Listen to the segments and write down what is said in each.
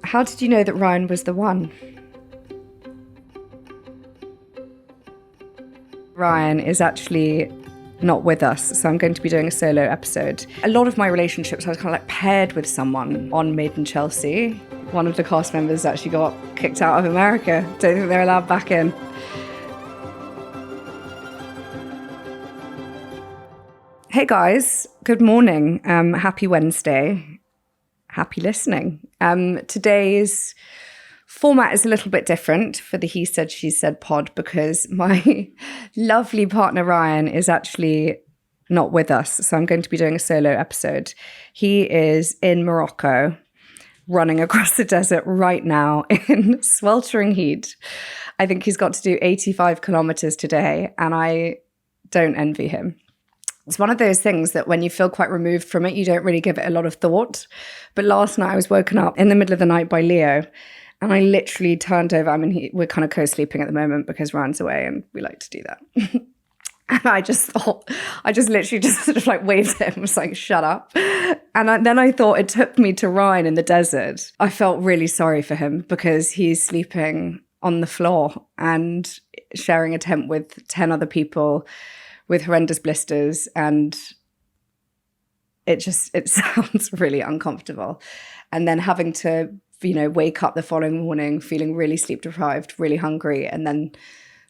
How did you know that Ryan was the one? Ryan is actually not with us, so I'm going to be doing a solo episode. A lot of my relationships, I was kind of like paired with someone on Made in Chelsea. One of the cast members actually got kicked out of America. Don't think they're allowed back in. Hey guys, good morning. Happy Wednesday. Happy listening. Today's format is a little bit different for the He Said, She Said pod because my lovely partner Ryan is actually not with us. So I'm going to be doing a solo episode. He is in Morocco, running across the desert right now in sweltering heat. I think he's got to do 85 kilometers today, and I don't envy him. It's one of those things that when you feel quite removed from it, you don't really give it a lot of thought. But last night I was woken up in the middle of the night by Leo, and I literally turned over. I mean, we're kind of co-sleeping at the moment because Ryan's away and we like to do that. And I just literally just sort of like waved at him, was like, shut up. And then I thought it took me to Ryan in the desert. I felt really sorry for him because he's sleeping on the floor and sharing a tent with 10 other people with horrendous blisters, and it sounds really uncomfortable. And then having to, wake up the following morning feeling really sleep deprived, really hungry, and then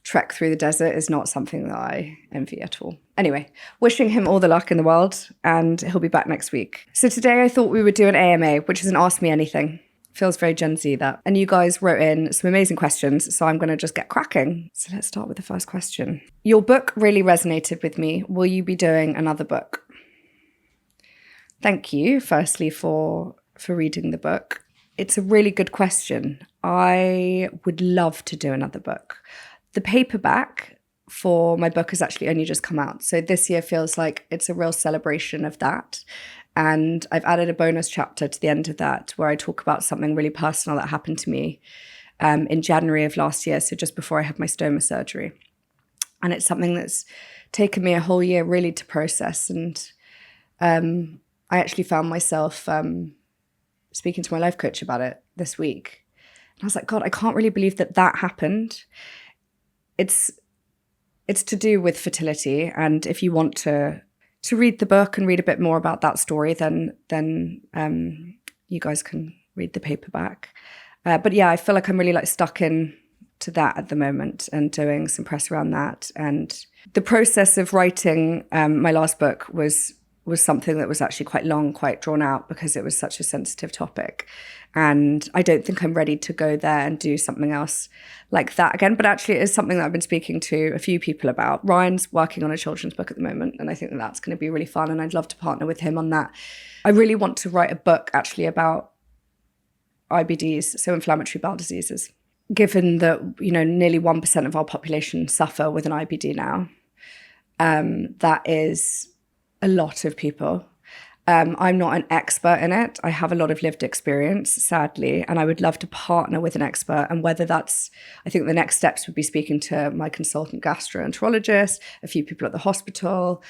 trek through the desert is not something that I envy at all. Anyway, wishing him all the luck in the world, and he'll be back next week. So today I thought we would do an AMA, which is an Ask Me Anything. Feels very Gen Z, that. And you guys wrote in some amazing questions, so I'm going to just get cracking. So let's start with the first question. Your book really resonated with me. Will you be doing another book? Thank you, firstly, for reading the book. It's a really good question. I would love to do another book. The paperback for my book has actually only just come out. So this year feels like it's a real celebration of that. And I've added a bonus chapter to the end of that where I talk about something really personal that happened to me in January of last year, so just before I had my stoma surgery. And it's something that's taken me a whole year really to process. And I actually found myself speaking to my life coach about it this week. And I was like, God, I can't really believe that happened. It's to do with fertility. And if you want to read the book and read a bit more about that story, then you guys can read the paperback. But yeah, I feel like I'm really like stuck in to that at the moment and doing some press around that. And the process of writing my last book was something that was actually quite long, quite drawn out because it was such a sensitive topic. And I don't think I'm ready to go there and do something else like that again. But actually it is something that I've been speaking to a few people about. Ryan's working on a children's book at the moment, and I think that's going to be really fun, and I'd love to partner with him on that. I really want to write a book actually about IBDs, so inflammatory bowel diseases. Given that, nearly 1% of our population suffer with an IBD now, that is a lot of people. I'm not an expert in it. I have a lot of lived experience, sadly, and I would love to partner with an expert. And whether that's, I think the next steps would be speaking to my consultant gastroenterologist, a few people at the hospital,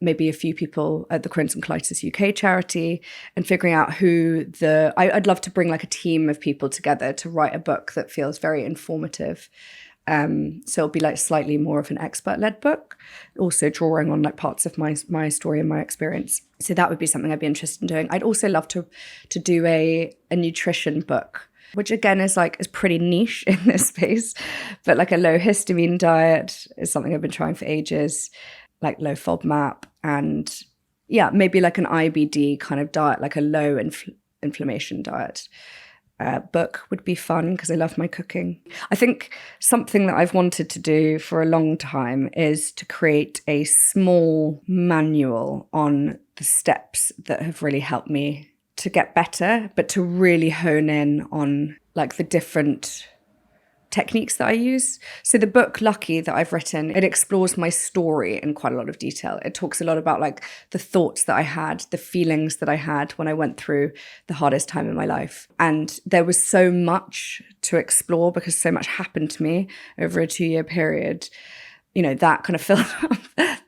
maybe a few people at the Crohn's and Colitis UK charity, and figuring out I'd love to bring like a team of people together to write a book that feels very informative. So it'll be like slightly more of an expert-led book, also drawing on like parts of my story and my experience. So that would be something I'd be interested in doing. I'd also love to do a nutrition book, which again is pretty niche in this space, but like a low histamine diet is something I've been trying for ages, like low FODMAP, and yeah, maybe like an IBD kind of diet, like a low inflammation diet. Book would be fun because I love my cooking. I think something that I've wanted to do for a long time is to create a small manual on the steps that have really helped me to get better, but to really hone in on like the different techniques that I use. So the book Lucky that I've written, it explores my story in quite a lot of detail. It talks a lot about like the thoughts that I had, the feelings that I had when I went through the hardest time in my life. And there was so much to explore because so much happened to me over a 2-year period. That kind of filled up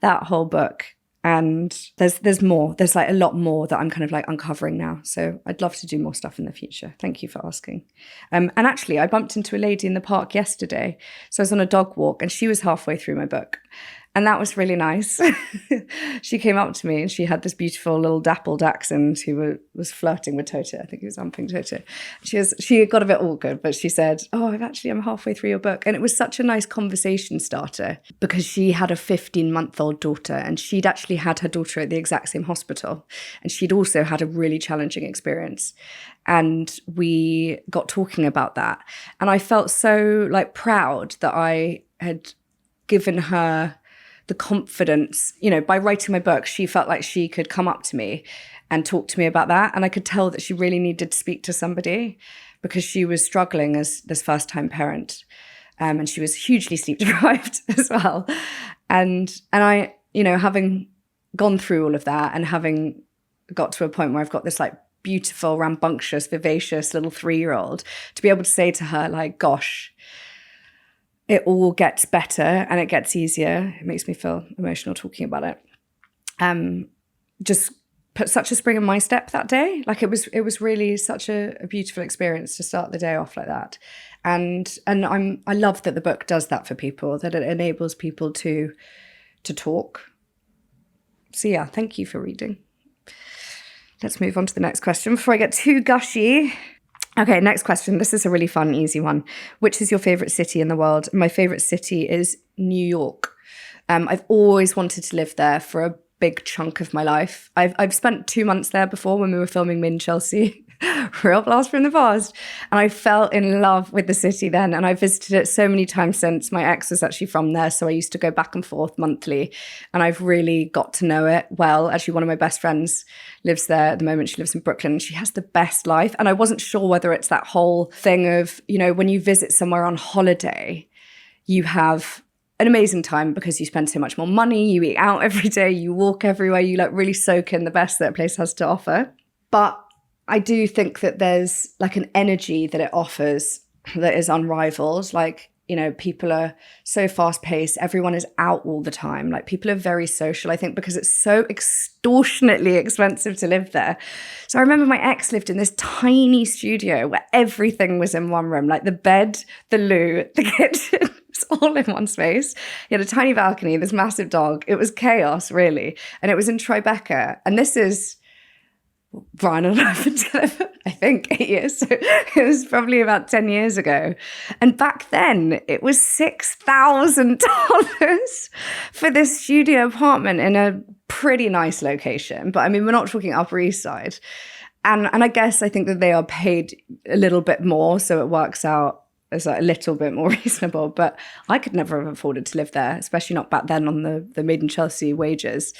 that whole book. And there's more. There's like a lot more that I'm kind of like uncovering now. So I'd love to do more stuff in the future. Thank you for asking. And actually, I bumped into a lady in the park yesterday. So I was on a dog walk and she was halfway through my book. And that was really nice. She came up to me and she had this beautiful little dappled accent who was flirting with Toto. I think he was humping Toto. She got a bit awkward, but she said, oh, I'm halfway through your book. And it was such a nice conversation starter because she had a 15-month-old daughter and she'd actually had her daughter at the exact same hospital. And she'd also had a really challenging experience. And we got talking about that. And I felt so like proud that I had given her the confidence, by writing my book, she felt like she could come up to me and talk to me about that. And I could tell that she really needed to speak to somebody because she was struggling as this first-time parent. And she was hugely sleep deprived as well. And I, having gone through all of that and having got to a point where I've got this like beautiful, rambunctious, vivacious little 3-year-old, to be able to say to her, like, gosh, it all gets better and it gets easier. It makes me feel emotional talking about it. Just put such a spring in my step that day. Like it was really such a beautiful experience to start the day off like that. And I love that the book does that for people, that it enables people to talk. So yeah, thank you for reading. Let's move on to the next question before I get too gushy. Okay, next question. This is a really fun, easy one. Which is your favorite city in the world? My favorite city is New York. I've always wanted to live there for a big chunk of my life. I've spent 2 months there before when we were filming Made in Chelsea. Real blast from the past. And I fell in love with the city then. And I visited it so many times since. My ex is actually from there. So I used to go back and forth monthly. And I've really got to know it well. Actually, one of my best friends lives there at the moment. She lives in Brooklyn and she has the best life. And I wasn't sure whether it's that whole thing of, when you visit somewhere on holiday, you have an amazing time because you spend so much more money, you eat out every day, you walk everywhere, you like really soak in the best that a place has to offer. But I do think that there's like an energy that it offers that is unrivaled. Like, people are so fast paced. Everyone is out all the time. Like people are very social, I think, because it's so extortionately expensive to live there. So I remember my ex lived in this tiny studio where everything was in one room, like the bed, the loo, the kitchen. It's all in one space. He had a tiny balcony, this massive dog. It was chaos, really. And it was in Tribeca. And this is Ryan and I have been together, I think, 8 years. So it was probably about 10 years ago. And back then, it was $6,000 for this studio apartment in a pretty nice location. But I mean, we're not talking Upper East Side. And I guess I think that they are paid a little bit more. So it works out as a little bit more reasonable. But I could never have afforded to live there, especially not back then on the Made in Chelsea wages.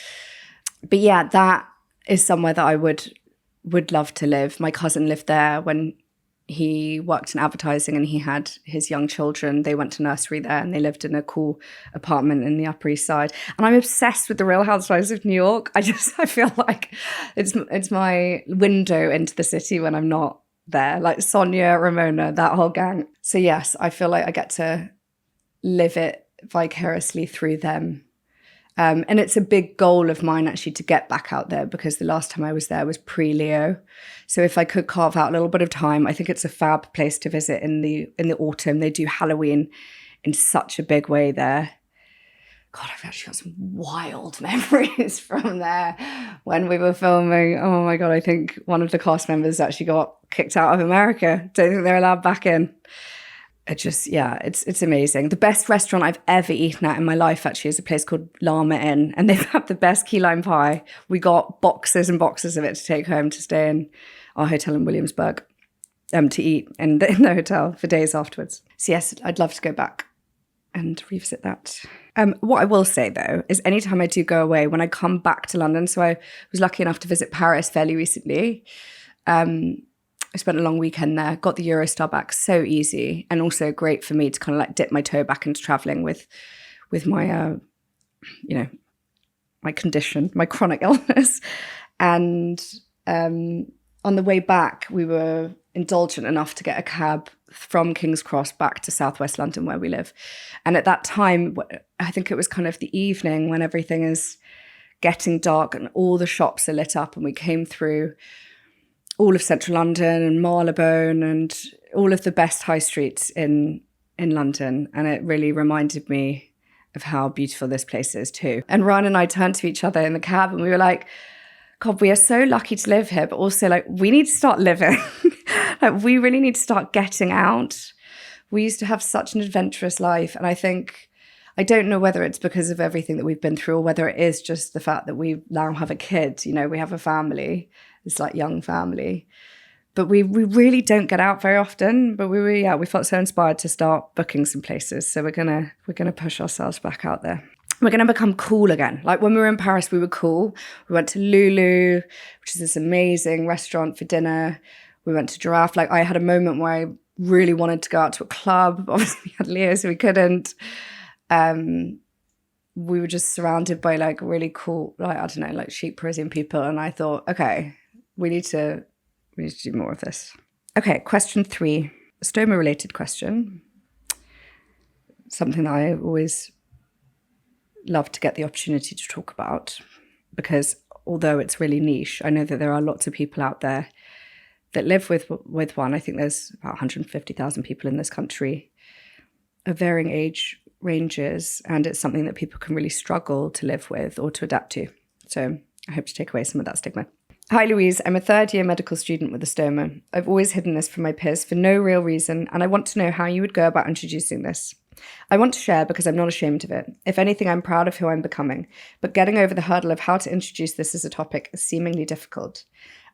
But yeah, that is somewhere that I would love to live. My cousin lived there when he worked in advertising and he had his young children. They went to nursery there and they lived in a cool apartment in the Upper East Side. And I'm obsessed with the Real Housewives of New York. I feel like it's my window into the city when I'm not there. Like Sonia, Ramona, that whole gang. So yes, I feel like I get to live it vicariously through them. And it's a big goal of mine actually to get back out there because the last time I was there was pre-Leo. So if I could carve out a little bit of time, I think it's a fab place to visit in the autumn. They do Halloween in such a big way there. God, I've actually got some wild memories from there when we were filming. Oh my God, I think one of the cast members actually got kicked out of America. Don't think they're allowed back in. It's amazing. The best restaurant I've ever eaten at in my life actually is a place called Llama Inn, and they've had the best key lime pie. We got boxes and boxes of it to take home to stay in our hotel in Williamsburg, to eat in the hotel for days afterwards. So yes, I'd love to go back and revisit that. What I will say though is anytime I do go away, when I come back to London, so I was lucky enough to visit Paris fairly recently. I spent a long weekend there, got the Eurostar back so easy, and also great for me to kind of like dip my toe back into traveling with my, my condition, my chronic illness. And on the way back, we were indulgent enough to get a cab from King's Cross back to Southwest London where we live. And at that time, I think it was kind of the evening when everything is getting dark and all the shops are lit up, and we came through all of central London and Marylebone and all of the best high streets in London. And it really reminded me of how beautiful this place is too. And Ryan and I turned to each other in the cab and we were like, God, we are so lucky to live here, but also like we need to start living. Like we really need to start getting out. We used to have such an adventurous life. And I don't know whether it's because of everything that we've been through or whether it is just the fact that we now have a kid, you know, we have a family, it's like young family. But we really don't get out very often. But we felt so inspired to start booking some places. So we're gonna push ourselves back out there. We're gonna become cool again. Like when we were in Paris, we were cool. We went to Lulu, which is this amazing restaurant for dinner. We went to Giraffe. Like I had a moment where I really wanted to go out to a club. Obviously we had Leo, so we couldn't. We were just surrounded by like really cool, like, I don't know, like chic Parisian people. And I thought, okay, we need to do more of this. Okay, question 3, a stoma-related question. Something that I always love to get the opportunity to talk about, because although it's really niche, I know that there are lots of people out there that live with one. I think there's about 150,000 people in this country of varying age ranges, and it's something that people can really struggle to live with or to adapt to. So I hope to take away some of that stigma. Hi Louise, I'm a third-year medical student with a stoma. I've always hidden this from my peers for no real reason, and I want to know how you would go about introducing this. I want to share because I'm not ashamed of it. If anything, I'm proud of who I'm becoming, but getting over the hurdle of how to introduce this as a topic is seemingly difficult.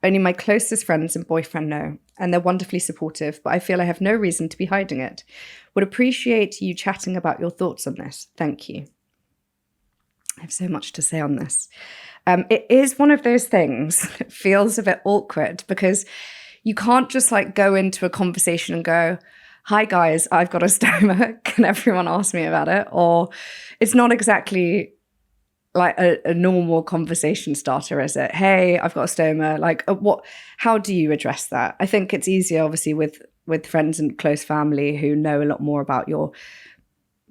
Only my closest friends and boyfriend know, and they're wonderfully supportive, but I feel I have no reason to be hiding it. Would appreciate you chatting about your thoughts on this. Thank you. I have so much to say on this. It is one of those things that feels a bit awkward because you can't just like go into a conversation and go, hi guys, I've got a stoma. Can everyone ask me about it? Or it's not exactly like a normal conversation starter, is it? Hey, I've got a stoma. Like how do you address that? I think it's easier obviously with friends and close family who know a lot more about your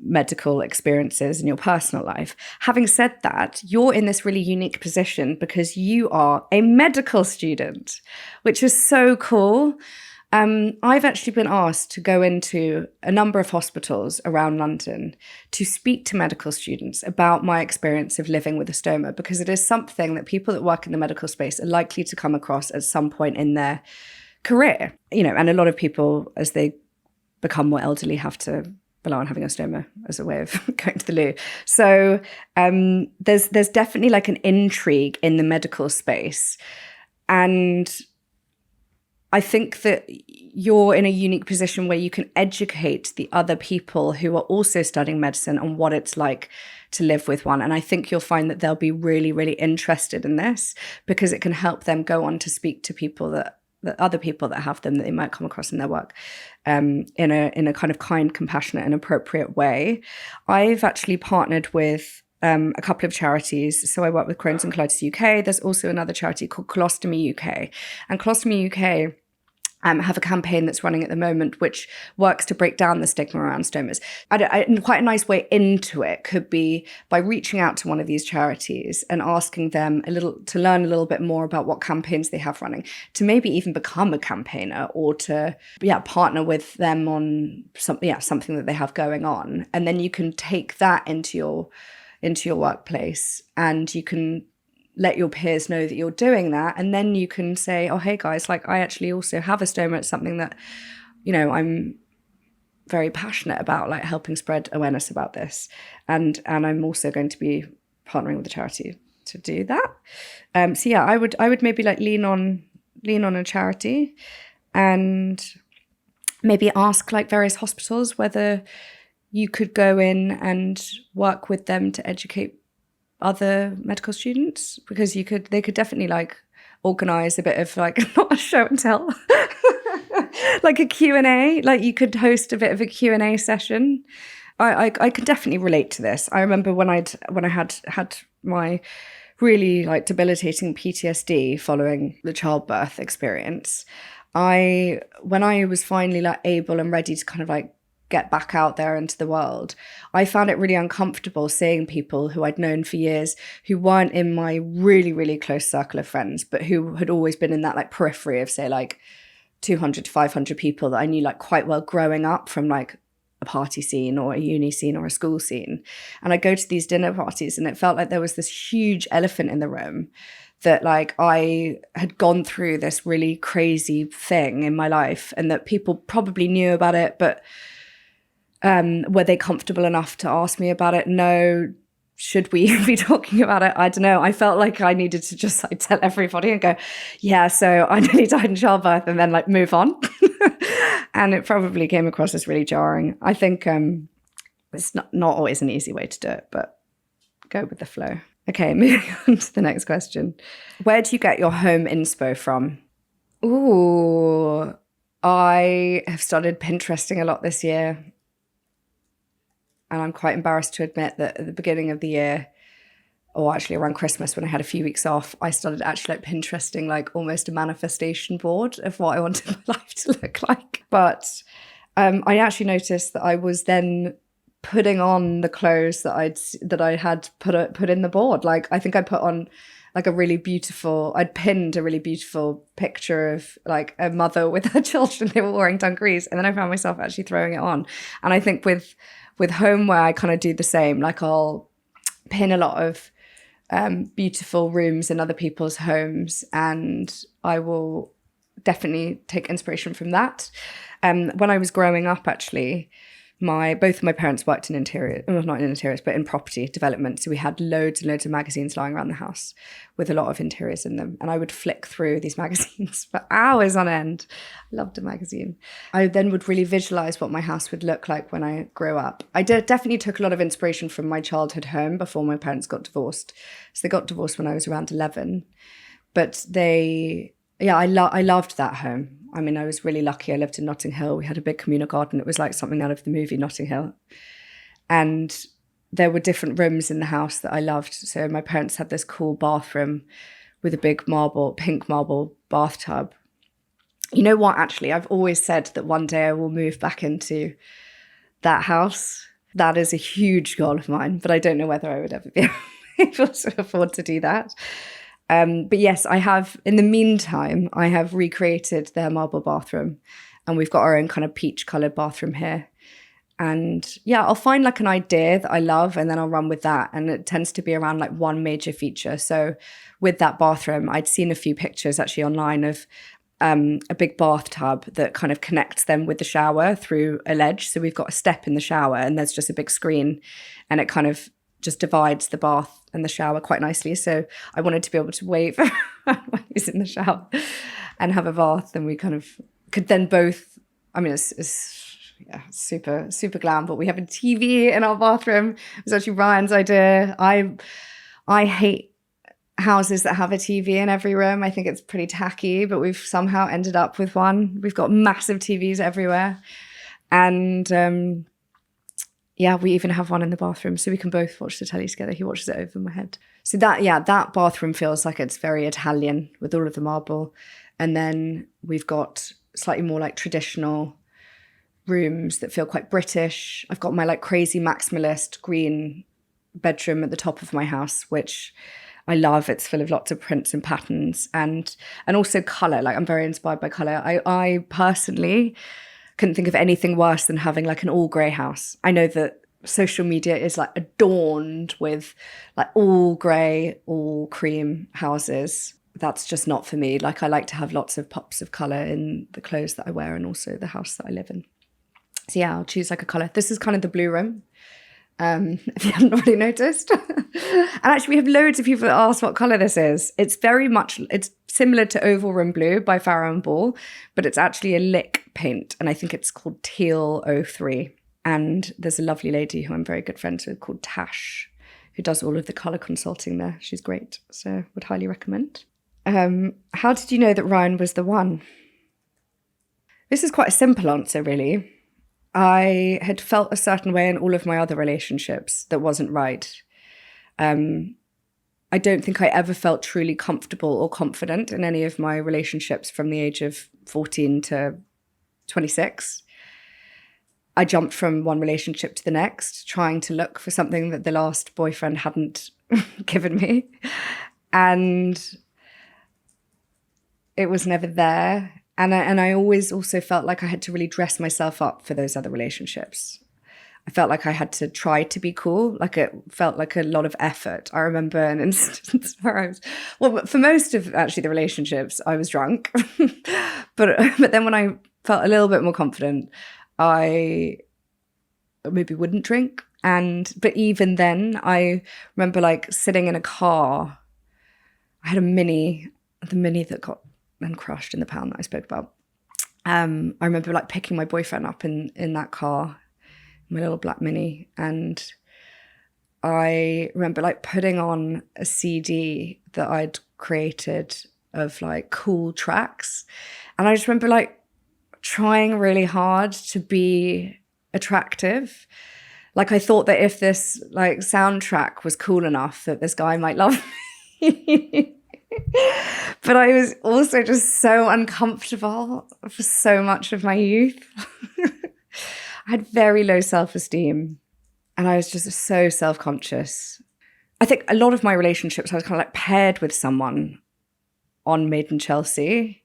medical experiences in your personal life. Having said that, you're in this really unique position because you are a medical student, which is so cool. I've actually been asked to go into a number of hospitals around London to speak to medical students about my experience of living with a stoma, because it is something that people that work in the medical space are likely to come across at some point in their career. You know, and a lot of people, as they become more elderly, have to rely on having a stoma as a way of going to the loo. So there's definitely like an intrigue in the medical space. And I think that you're in a unique position where you can educate the other people who are also studying medicine on what it's like to live with one. And I think you'll find that they'll be really, really interested in this because it can help them go on to speak to people that other people that have them that they might come across in their work in a kind of kind, compassionate and appropriate way. I've actually partnered with a couple of charities. So I work with Crohn's and Colitis UK. There's also another charity called Colostomy UK. And Colostomy UK have a campaign that's running at the moment, which works to break down the stigma around stomas. Quite a nice way into it could be by reaching out to one of these charities and asking them to learn a little bit more about what campaigns they have running, to maybe even become a campaigner or to partner with them on something that they have going on. And then you can take that into your workplace and you can let your peers know that you're doing that. And then you can say, oh, hey guys, like I actually also have a stoma. It's something that, you know, I'm very passionate about, like helping spread awareness about this. And I'm also going to be partnering with a charity to do that. So yeah, I would maybe like lean on a charity and maybe ask like various hospitals whether you could go in and work with them to educate other medical students, because they could definitely like organize a bit of like not a show and tell like a Q&A, like you could host a bit of a Q&A session. I can definitely relate to this. I remember when I had my really like debilitating PTSD following the childbirth experience, when I was finally like able and ready to kind of like get back out there into the world, I found it really uncomfortable seeing people who I'd known for years who weren't in my really, really close circle of friends, but who had always been in that like periphery of, say, like 200 to 500 people that I knew like quite well growing up from like a party scene or a uni scene or a school scene. And I'd go to these dinner parties and it felt like there was this huge elephant in the room that like I had gone through this really crazy thing in my life and that people probably knew about it, but were they comfortable enough to ask me about it? No. Should we be talking about it? I don't know. I felt like I needed to just like tell everybody and go, yeah, so I nearly died in childbirth, and then like move on. And it probably came across as really jarring. I think it's not always an easy way to do it, but go with the flow. Okay, moving on to the next question. Where do you get your home inspo from? Ooh, I have started Pinteresting a lot this year. And I'm quite embarrassed to admit that at the beginning of the year, or actually around Christmas when I had a few weeks off, I started actually like Pinteresting like almost a manifestation board of what I wanted my life to look like. But I actually noticed that I was then putting on the clothes that I had put in the board. Like I think I put on like I'd pinned a really beautiful picture of like a mother with her children. They were wearing dungarees, and then I found myself actually throwing it on. And I think with homeware, I kind of do the same. Like I'll pin a lot of beautiful rooms in other people's homes, and I will definitely take inspiration from that. When I was growing up, actually, both of my parents worked in interior, well, not in interiors, but in property development. So we had loads and loads of magazines lying around the house with a lot of interiors in them. And I would flick through these magazines for hours on end. Loved a magazine. I then would really visualize what my house would look like when I grew up. I definitely took a lot of inspiration from my childhood home before my parents got divorced. So they got divorced when I was around 11. But I loved that home. I mean, I was really lucky. I lived in Notting Hill. We had a big communal garden. It was like something out of the movie Notting Hill. And there were different rooms in the house that I loved. So my parents had this cool bathroom with a big pink marble bathtub. You know what, actually, I've always said that one day I will move back into that house. That is a huge goal of mine, but I don't know whether I would ever be able to afford to do that. But yes, I have, in the meantime, I have recreated their marble bathroom, and we've got our own kind of peach coloured bathroom here. And yeah, I'll find like an idea that I love and then I'll run with that. And it tends to be around like one major feature. So with that bathroom, I'd seen a few pictures actually online of a big bathtub that kind of connects them with the shower through a ledge. So we've got a step in the shower and there's just a big screen, and it kind of just divides the bath and the shower quite nicely. So I wanted to be able to wave when he's in the shower and have a bath, and we kind of could then both, I mean, it's super, super glam, but we have a TV in our bathroom. It was actually Ryan's idea. I hate houses that have a TV in every room. I think it's pretty tacky, but we've somehow ended up with one. We've got massive TVs everywhere. And yeah, we even have one in the bathroom, so we can both watch the telly together. He watches it over my head. So that bathroom feels like it's very Italian with all of the marble. And then we've got slightly more like traditional rooms that feel quite British. I've got my like crazy maximalist green bedroom at the top of my house, which I love. It's full of lots of prints and patterns and also colour. Like I'm very inspired by colour. I personally couldn't think of anything worse than having like an all grey house. I know that social media is like adorned with like all grey, all cream houses. That's just not for me. Like I like to have lots of pops of colour in the clothes that I wear and also the house that I live in. So yeah, I'll choose like a colour. This is kind of the blue room, if you haven't already noticed. And actually we have loads of people that ask what colour this is. It's similar to Oval Room Blue by Farrow & Ball, but it's actually a lick paint, and I think it's called Teal 03. And there's a lovely lady who I'm very good friends with called Tash, who does all of the colour consulting there. She's great, so would highly recommend. How did you know that Ryan was the one? This is quite a simple answer, really. I had felt a certain way in all of my other relationships that wasn't right. I don't think I ever felt truly comfortable or confident in any of my relationships from the age of 14 to 26. I jumped from one relationship to the next, trying to look for something that the last boyfriend hadn't given me. And it was never there. And I always also felt like I had to really dress myself up for those other relationships. I felt like I had to try to be cool. Like it felt like a lot of effort. I remember an instance where I was, well, for most of actually the relationships, I was drunk. but then when I felt a little bit more confident, I maybe wouldn't drink. But even then, I remember like sitting in a car. I had the Mini that got then crushed in the pound that I spoke about. I remember like picking my boyfriend up in that car, my little black Mini, and I remember like putting on a CD that I'd created of like cool tracks, and I just remember like trying really hard to be attractive. Like I thought that if this like soundtrack was cool enough that this guy might love me. But I was also just so uncomfortable for so much of my youth. I had very low self-esteem and I was just so self-conscious. I think a lot of my relationships, I was kind of like paired with someone on Made in Chelsea.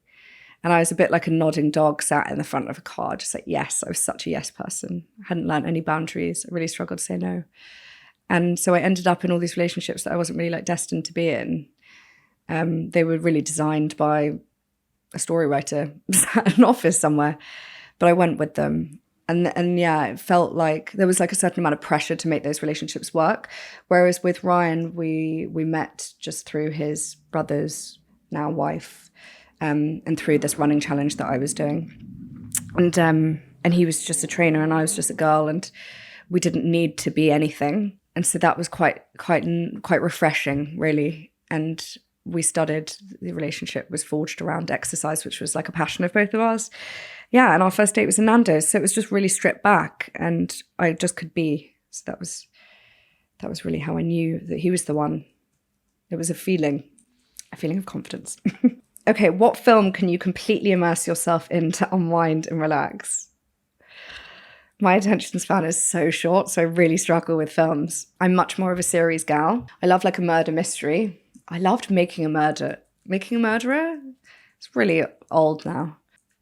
And I was a bit like a nodding dog sat in the front of a car, just like, yes, I was such a yes person. I hadn't learned any boundaries. I really struggled to say no. And so I ended up in all these relationships that I wasn't really like destined to be in. They were really designed by a story writer at an office somewhere, but I went with them. And yeah, it felt like there was like a certain amount of pressure to make those relationships work. Whereas with Ryan, we met just through his brother's now wife, and through this running challenge that I was doing. And he was just a trainer and I was just a girl, and we didn't need to be anything. And so that was quite refreshing, really. And the relationship was forged around exercise, which was like a passion of both of ours. Yeah, and our first date was in Nando's, so it was just really stripped back, and I just could be. So that was really how I knew that he was the one. It was a feeling of confidence. Okay, what film can you completely immerse yourself in to unwind and relax? My attention span is so short, so I really struggle with films. I'm much more of a series gal. I love like a murder mystery. I loved Making a Murderer. It's really old now.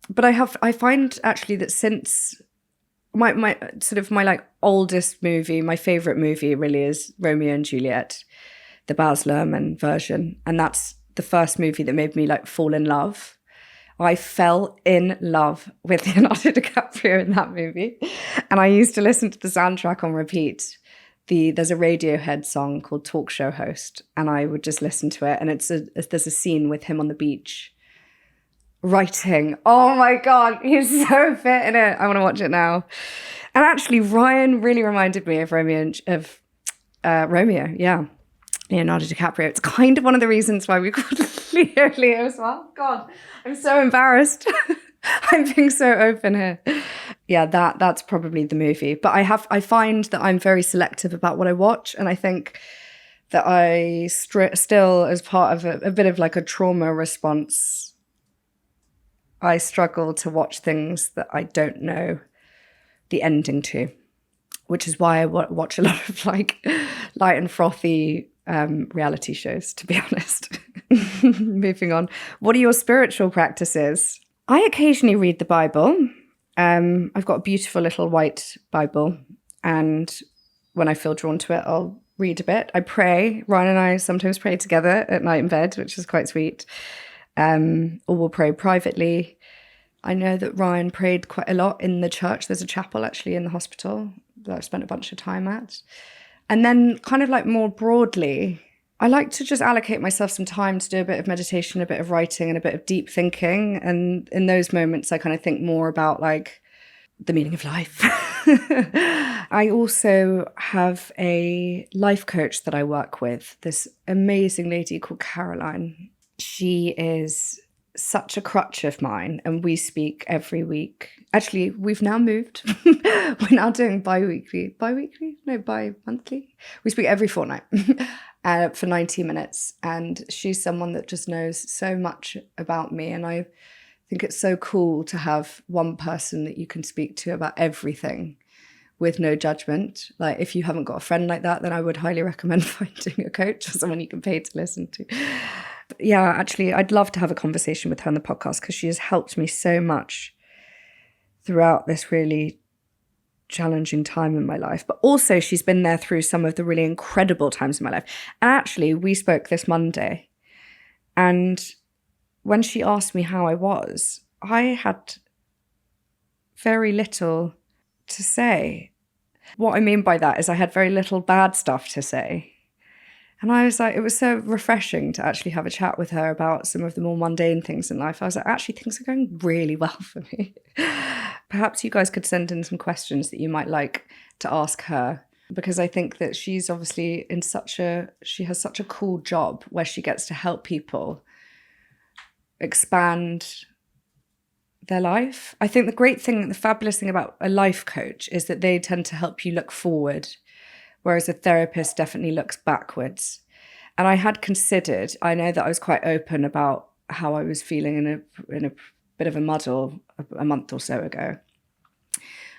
But I find actually that since my like oldest movie, my favorite movie really is Romeo and Juliet, the Baz Luhrmann version. And that's the first movie that made me like fall in love. I fell in love with Leonardo DiCaprio in that movie. And I used to listen to the soundtrack on repeat. There's a Radiohead song called Talk Show Host, and I would just listen to it. And there's a scene with him on the beach writing. Oh my God, he's so fit in it. I want to watch it now. And actually, Ryan really reminded me of Romeo, yeah. Leonardo DiCaprio. It's kind of one of the reasons why we called Leo as well. God, I'm so embarrassed. I'm being so open here. Yeah, that's probably the movie. But I find that I'm very selective about what I watch, and I think that I still, as part of a bit of like a trauma response, I struggle to watch things that I don't know the ending to, which is why I watch a lot of like light and frothy reality shows, to be honest. Moving on. What are your spiritual practices? I occasionally read the Bible. I've got a beautiful little white Bible, and when I feel drawn to it, I'll read a bit. I pray. Ryan and I sometimes pray together at night in bed, which is quite sweet. Or we'll pray privately. I know that Ryan prayed quite a lot in the church. There's a chapel actually in the hospital that I've spent a bunch of time at. And then kind of like more broadly, I like to just allocate myself some time to do a bit of meditation, a bit of writing, and a bit of deep thinking. And in those moments, I kind of think more about like the meaning of life. I also have a life coach that I work with, this amazing lady called Caroline. She is such a crutch of mine, and we speak every week. Actually, we've now moved. We're now doing bi-monthly. We speak every fortnight for 90 minutes. And she's someone that just knows so much about me. And I think it's so cool to have one person that you can speak to about everything with no judgment. Like, if you haven't got a friend like that, then I would highly recommend finding a coach or someone you can pay to listen to. But yeah, actually, I'd love to have a conversation with her on the podcast because she has helped me so much throughout this really challenging time in my life. But also she's been there through some of the really incredible times in my life. And actually, we spoke this Monday, and when she asked me how I was, I had very little to say. What I mean by that is I had very little bad stuff to say. And I was like, it was so refreshing to actually have a chat with her about some of the more mundane things in life. I was like, actually, things are going really well for me. Perhaps you guys could send in some questions that you might like to ask her, because I think that she's obviously she has such a cool job where she gets to help people expand their life. I think the fabulous thing about a life coach is that they tend to help you look forward, whereas a therapist definitely looks backwards. And I had considered, I know that I was quite open about how I was feeling in a bit of a muddle a month or so ago.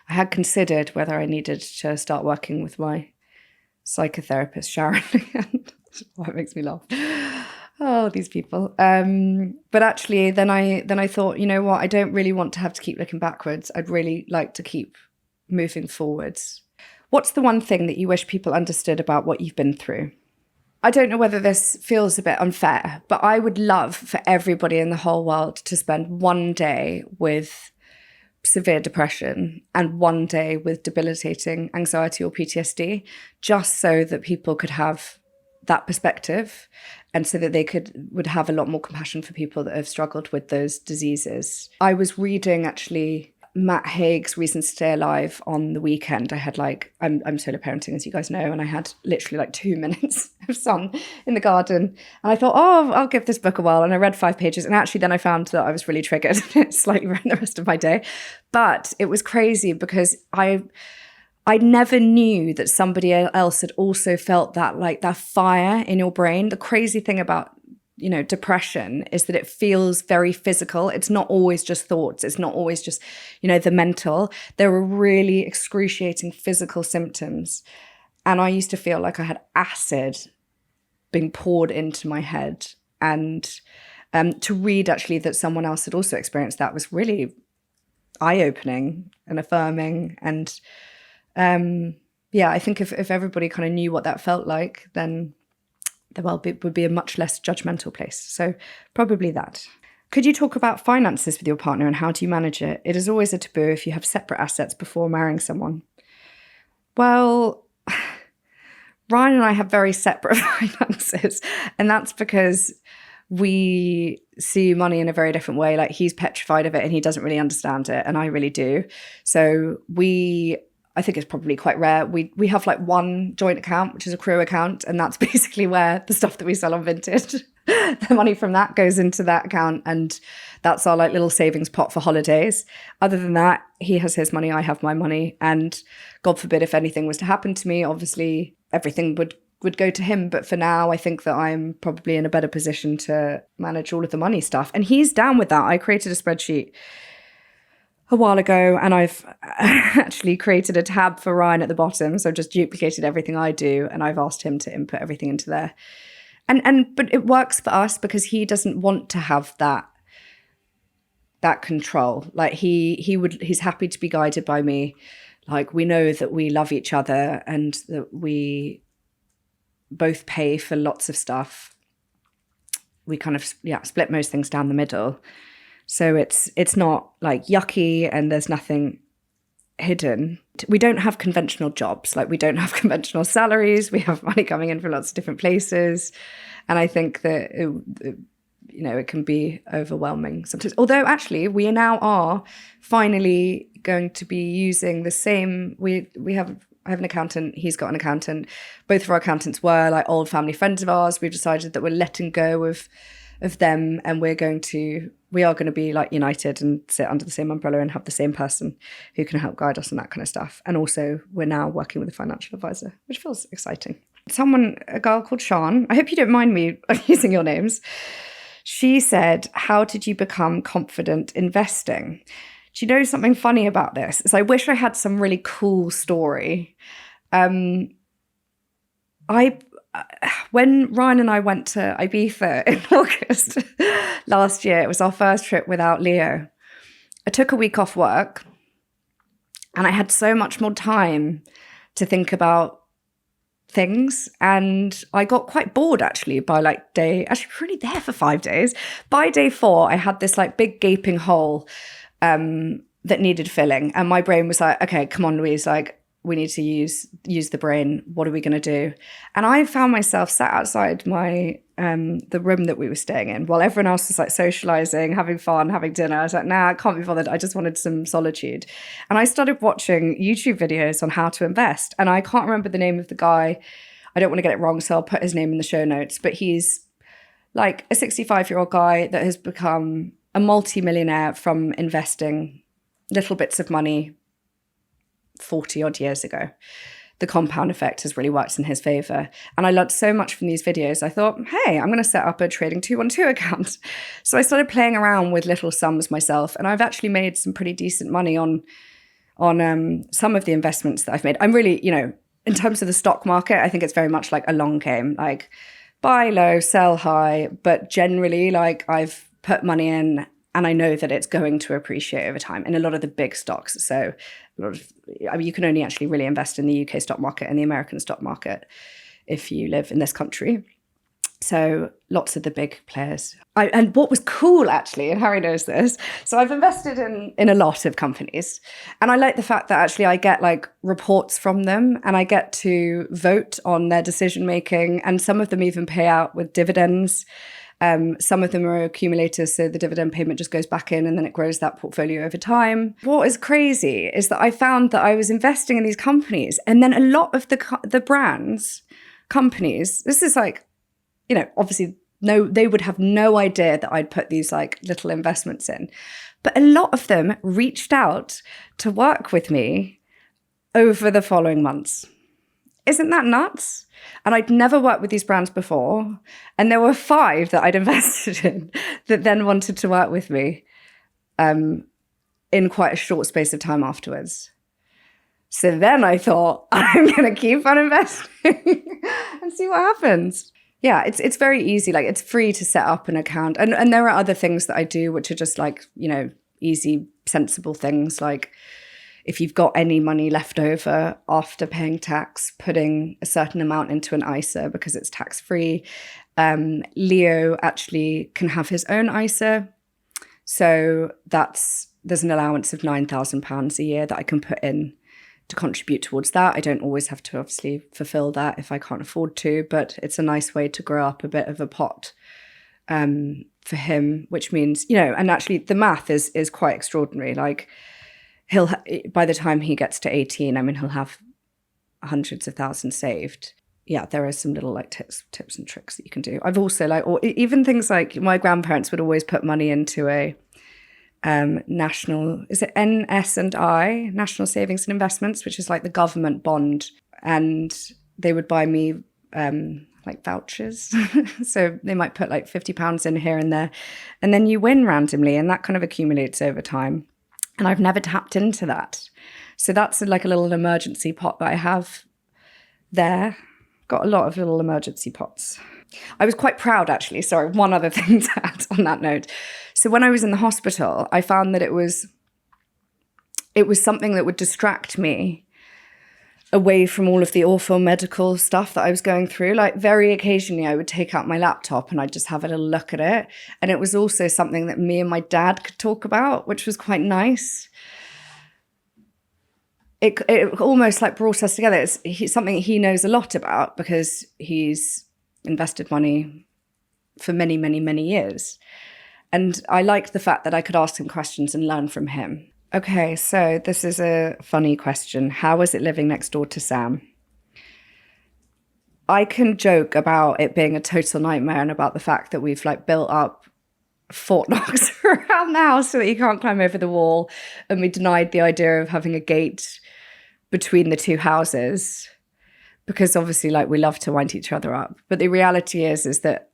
I had considered whether I needed to start working with my psychotherapist, Sharon. That makes me laugh. Oh, these people. But actually, then I thought, you know what? I don't really want to have to keep looking backwards. I'd really like to keep moving forwards. What's the one thing that you wish people understood about what you've been through? I don't know whether this feels a bit unfair, but I would love for everybody in the whole world to spend one day with severe depression and one day with debilitating anxiety or PTSD, just so that people could have that perspective, and so that they would have a lot more compassion for people that have struggled with those diseases. I was reading actually Matt Haig's Reasons to Stay Alive on the weekend. I had I'm solo parenting, as you guys know, and I had literally 2 minutes of sun in the garden. And I thought, I'll give this book a whirl. And I read 5 pages. And actually then I found that I was really triggered. It slightly ruined the rest of my day. But it was crazy because I never knew that somebody else had also felt that, that fire in your brain. The crazy thing about, depression is that it feels very physical. It's not always just thoughts. It's not always just, the mental. There are really excruciating physical symptoms. And I used to feel like I had acid being poured into my head. And to read actually that someone else had also experienced that was really eye-opening and affirming. And I think if everybody kind of knew what that felt like, then the world would be a much less judgmental place. So probably that. Could you talk about finances with your partner and how do you manage it? It is always a taboo if you have separate assets before marrying someone. Well, Ryan and I have very separate finances, and that's because we see money in a very different way. Like, he's petrified of it and he doesn't really understand it, and I really do. So I think it's probably quite rare. We have one joint account, which is a crew account, and that's basically where the stuff that we sell on Vinted, the money from that goes into that account, and that's our little savings pot for holidays. Other than that, he has his money, I have my money, and God forbid if anything was to happen to me, obviously everything would go to him. But for now, I think that I'm probably in a better position to manage all of the money stuff, and he's down with that. I created a spreadsheet a while ago, and I've actually created a tab for Ryan at the bottom. So I've just duplicated everything I do, and I've asked him to input everything into there. But it works for us because he doesn't want to have that control. He's happy to be guided by me. We know that we love each other and that we both pay for lots of stuff. We kind of split most things down the middle. So it's not yucky and there's nothing hidden. We don't have conventional jobs. We don't have conventional salaries. We have money coming in from lots of different places. And I think that, it can be overwhelming sometimes. Although actually we now are finally going to be using the same, I have an accountant, he's got an accountant. Both of our accountants were old family friends of ours. We've decided that we're letting go of them, and we are going to be united and sit under the same umbrella and have the same person who can help guide us and that kind of stuff. And also we're now working with a financial advisor, which feels exciting. A girl called Sean, I hope you don't mind me using your names. She said, how did you become confident investing? Do you know something funny about this? Is I wish I had some really cool story. When Ryan and I went to Ibiza in August last year, it was our first trip without Leo. I took a week off work and I had so much more time to think about things. And I got quite bored actually by really there for 5 days. By day 4, I had this like big gaping hole that needed filling. And my brain was like, okay, come on, Louise, like we need to use the brain. What are we going to do? And I found myself sat outside my the room that we were staying in while everyone else was like socializing, having fun, having dinner. I was like, nah, I can't be bothered. I just wanted some solitude. And I started watching YouTube videos on how to invest. And I can't remember the name of the guy. I don't want to get it wrong, so I'll put his name in the show notes. But he's like a 65-year-old guy that has become a multi-millionaire from investing little bits of money 40 odd years ago. The compound effect has really worked in his favor. And I learned so much from these videos. I thought, hey, I'm going to set up a trading 212 account. So I started playing around with little sums myself. And I've actually made some pretty decent money on some of the investments that I've made. I'm really, in terms of the stock market, I think it's very much like a long game, like buy low, sell high. But generally, like I've put money in and I know that it's going to appreciate over time in a lot of the big stocks. So you can only actually really invest in the UK stock market and the American stock market if you live in this country. So lots of the big players. And what was cool actually, and Harry knows this, so I've invested in a lot of companies. And I like the fact that actually I get like reports from them and I get to vote on their decision making. And some of them even pay out with dividends. Some of them are accumulators, so the dividend payment just goes back in and then it grows that portfolio over time. What is crazy is that I found that I was investing in these companies and then a lot of the brands, companies, this is like, obviously they would have no idea that I'd put these like little investments in. But a lot of them reached out to work with me over the following months. Isn't that nuts? And I'd never worked with these brands before. And there were 5 that I'd invested in that then wanted to work with me in quite a short space of time afterwards. So then I thought, I'm going to keep on investing and see what happens. Yeah, it's very easy. Like it's free to set up an account. And there are other things that I do, which are just like, easy, sensible things like if you've got any money left over after paying tax, putting a certain amount into an ISA because it's tax-free. Leo actually can have his own ISA. So there's an allowance of £9,000 a year that I can put in to contribute towards that. I don't always have to obviously fulfill that if I can't afford to, but it's a nice way to grow up a bit of a pot for him, which means, and actually the math is quite extraordinary. Like by the time he gets to 18, he'll have hundreds of thousands saved. Yeah, there are some little like tips and tricks that you can do. I've also or even things like my grandparents would always put money into a national, is it NS&I, National Savings and Investments, which is like the government bond. And they would buy me like vouchers. So they might put like £50 in here and there. And then you win randomly and that kind of accumulates over time. And I've never tapped into that. So that's like a little emergency pot that I have there. Got a lot of little emergency pots. I was quite proud, actually. Sorry, one other thing to add on that note. So when I was in the hospital, I found that it was something that would distract me away from all of the awful medical stuff that I was going through. Like very occasionally I would take out my laptop and I'd just have a little look at it. And it was also something that me and my dad could talk about, which was quite nice. It almost like brought us together. It's something he knows a lot about because he's invested money for many, many, many years. And I liked the fact that I could ask him questions and learn from him. Okay, so this is a funny question. How is it living next door to Sam? I can joke about it being a total nightmare and about the fact that we've like built up Fort Knox around the house so that you can't climb over the wall. And we denied the idea of having a gate between the two houses because obviously like we love to wind each other up. But the reality is that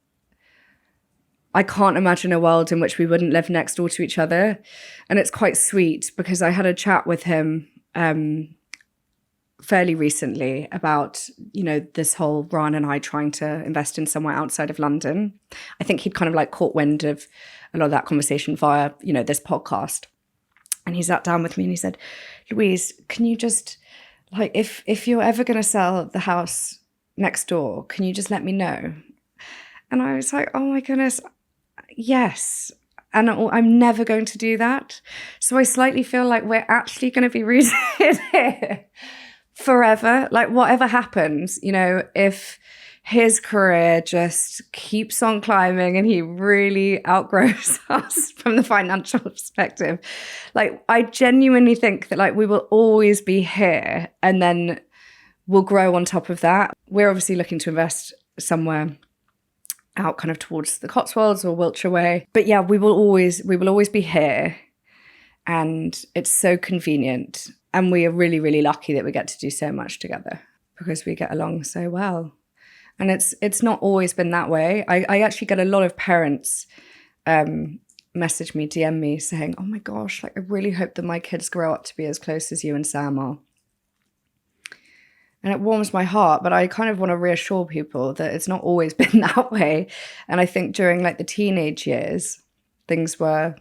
I can't imagine a world in which we wouldn't live next door to each other. And it's quite sweet because I had a chat with him fairly recently about, this whole Ryan and I trying to invest in somewhere outside of London. I think he'd kind of like caught wind of a lot of that conversation via, this podcast. And he sat down with me and he said, Louise, can you just, like, if you're ever going to sell the house next door, can you just let me know? And I was like, oh my goodness, yes. And I'm never going to do that. So I slightly feel like we're actually going to be rooted here forever. Like whatever happens, if his career just keeps on climbing and he really outgrows us from the financial perspective, like I genuinely think that like we will always be here and then we'll grow on top of that. We're obviously looking to invest somewhere out kind of towards the Cotswolds or Wiltshire way. But yeah, we will always be here. And it's so convenient. And we are really, really lucky that we get to do so much together because we get along so well. And it's not always been that way. I actually get a lot of parents message me, DM me saying, oh my gosh, like I really hope that my kids grow up to be as close as you and Sam are. And it warms my heart, but I kind of want to reassure people that it's not always been that way. And I think during like the teenage years, things were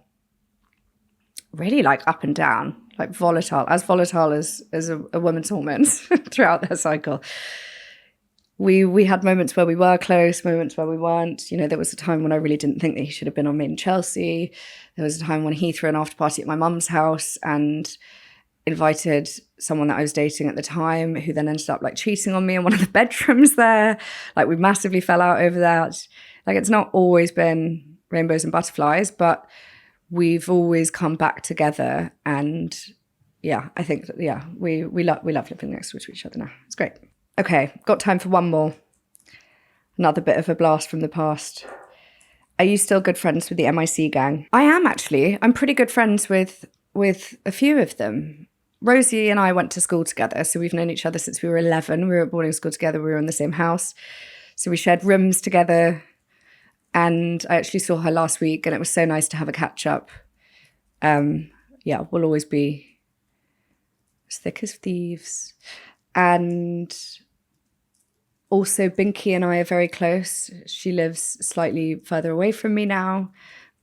really like up and down, like volatile as a woman's hormones throughout their cycle. We had moments where we were close, moments where we weren't. There was a time when I really didn't think that he should have been on Made in Chelsea. There was a time when he threw an after party at my mum's house and invited someone that I was dating at the time who then ended up like cheating on me in one of the bedrooms there. Like we massively fell out over that. Like it's not always been rainbows and butterflies, but we've always come back together. And yeah, I think that, yeah, we love living next door to each other now. It's great. Okay, got time for one more. Another bit of a blast from the past. Are you still good friends with the MIC gang? I am actually. I'm pretty good friends with a few of them. Rosie and I went to school together, so we've known each other since we were 11. We were at boarding school together. We were in the same house. So we shared rooms together. And I actually saw her last week, and it was so nice to have a catch-up. Yeah, we'll always be as thick as thieves. And also, Binky and I are very close. She lives slightly further away from me now,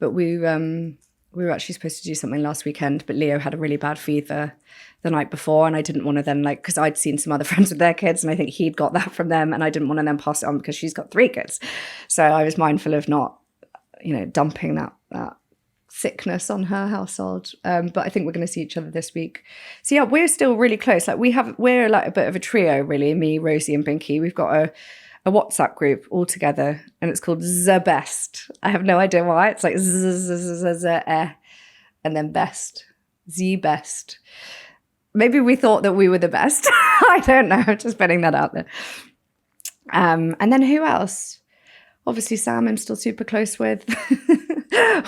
but we were actually supposed to do something last weekend, but Leo had a really bad fever the night before, and I didn't want to then because I'd seen some other friends with their kids, and I think he'd got that from them, and I didn't want to then pass it on because she's got 3 kids. So I was mindful of not, dumping that sickness on her household. But I think we're going to see each other this week. So yeah, we're still really close. Like we're like a bit of a trio, really. Me, Rosie, and Binky. We've got a WhatsApp group all together, and it's called The Best. I have no idea why. It's like and then best, the best. Maybe we thought that we were the best. I don't know. Just putting that out there. And then who else? Obviously, Sam, I'm still super close with.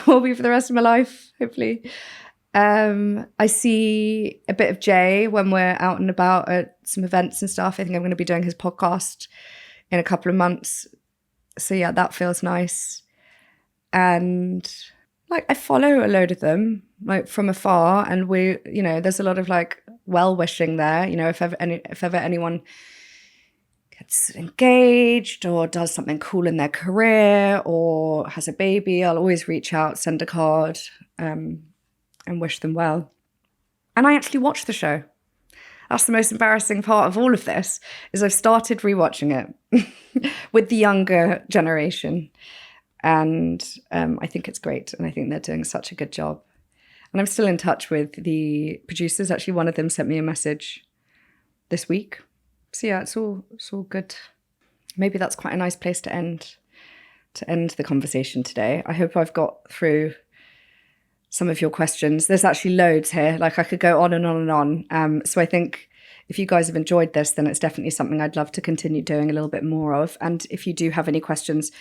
Will be for the rest of my life, hopefully. I see a bit of Jay when we're out and about at some events and stuff. I think I'm going to be doing his podcast in a couple of months. So yeah, that feels nice. And like I follow a load of them like from afar, and we, there's a lot of like well-wishing there. If ever anyone gets engaged or does something cool in their career or has a baby, I'll always reach out, send a card, and wish them well. And I actually watch the show. That's the most embarrassing part of all of this, is I've started rewatching it with the younger generation. And I think it's great. And I think they're doing such a good job. And I'm still in touch with the producers. Actually, one of them sent me a message this week. So yeah, it's all good. Maybe that's quite a nice place to end the conversation today. I hope I've got through some of your questions. There's actually loads here. Like I could go on and on and on. So I think if you guys have enjoyed this, then it's definitely something I'd love to continue doing a little bit more of. And if you do have any questions,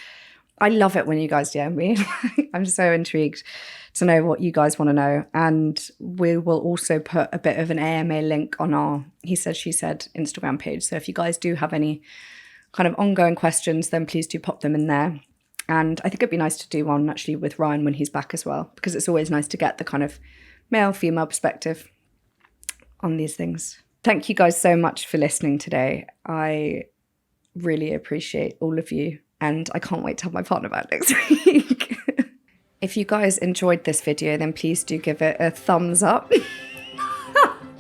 I love it when you guys DM me. I'm so intrigued to know what you guys want to know. And we will also put a bit of an AMA link on our He Said, She Said Instagram page. So if you guys do have any kind of ongoing questions, then please do pop them in there. And I think it'd be nice to do one actually with Ryan when he's back as well, because it's always nice to get the kind of male-female perspective on these things. Thank you guys so much for listening today. I really appreciate all of you, and I can't wait to have my partner back next week. If you guys enjoyed this video, then please do give it a thumbs up.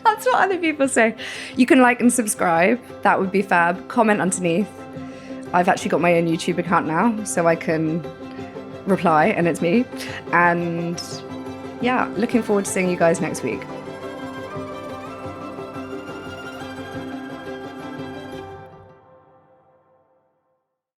That's what other people say. You can like and subscribe. That would be fab. Comment underneath. I've actually got my own YouTube account now, so I can reply, and it's me. And yeah, looking forward to seeing you guys next week.